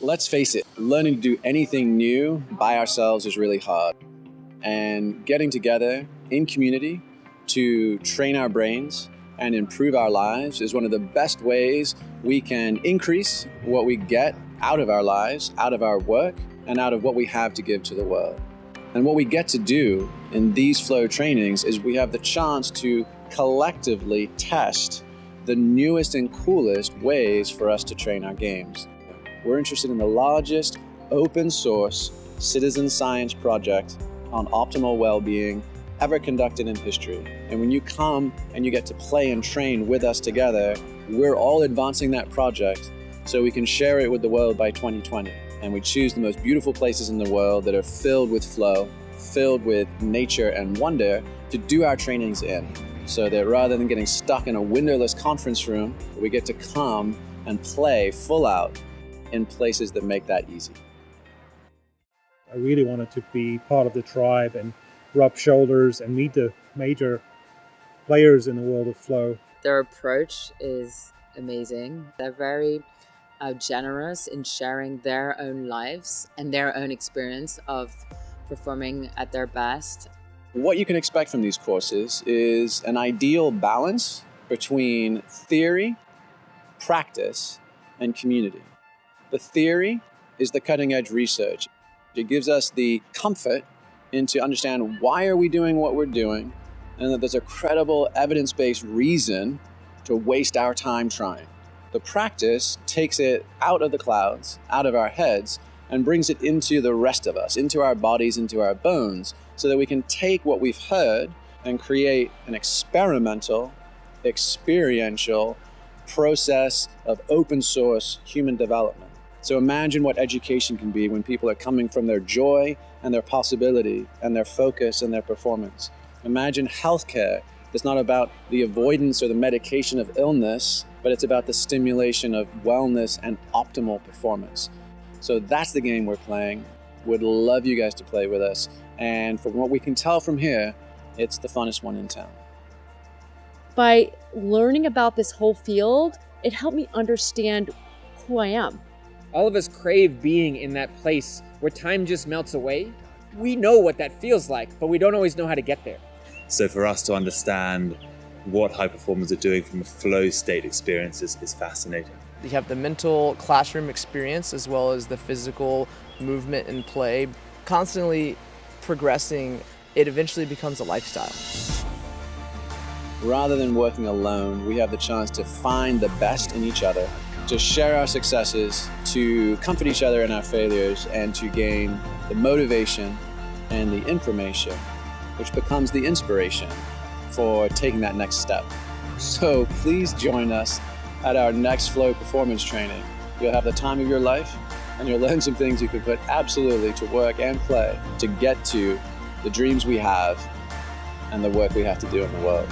Let's face it, learning to do anything new by ourselves is really hard. And getting together in community to train our brains and improve our lives is one of the best ways we can increase what we get out of our lives, out of our work, and out of what we have to give to the world. And what we get to do in these flow trainings is we have the chance to collectively test the newest and coolest ways for us to train our games. We're interested in the largest open source citizen science project on optimal well-being ever conducted in history. And when you come and you get to play and train with us together, we're all advancing that project so we can share it with the world by 2020. And we choose the most beautiful places in the world that are filled with flow, filled with nature and wonder to do our trainings in. So that rather than getting stuck in a windowless conference room, we get to come and play full out in places that make that easy. I really wanted to be part of the tribe and rub shoulders and meet the major players in the world of flow. Their approach is amazing. They're very generous in sharing their own lives and their own experience of performing at their best. What you can expect from these courses is an ideal balance between theory, practice, and community. The theory is the cutting edge research. It gives us the comfort into understand why are we doing what we're doing, and that there's a credible evidence-based reason to waste our time trying. The practice takes it out of the clouds, out of our heads, and brings it into the rest of us, into our bodies, into our bones, so that we can take what we've heard and create an experimental, experiential process of open source human development. So imagine what education can be when people are coming from their joy and their possibility and their focus and their performance. Imagine healthcare that's not about the avoidance or the medication of illness, but it's about the stimulation of wellness and optimal performance. So that's the game we're playing. Would love you guys to play with us. And from what we can tell from here, it's the funnest one in town. By learning about this whole field, it helped me understand who I am. All of us crave being in that place where time just melts away. We know what that feels like, but we don't always know how to get there. So for us to understand what high performers are doing from a flow state experience is fascinating. You have the mental classroom experience as well as the physical movement and play. Constantly progressing, it eventually becomes a lifestyle. Rather than working alone, we have the chance to find the best in each other, to share our successes, to comfort each other in our failures, and to gain the motivation and the information, which becomes the inspiration for taking that next step. So please join us at our next Flow performance training. You'll have the time of your life, and you'll learn some things you can put absolutely to work and play to get to the dreams we have and the work we have to do in the world.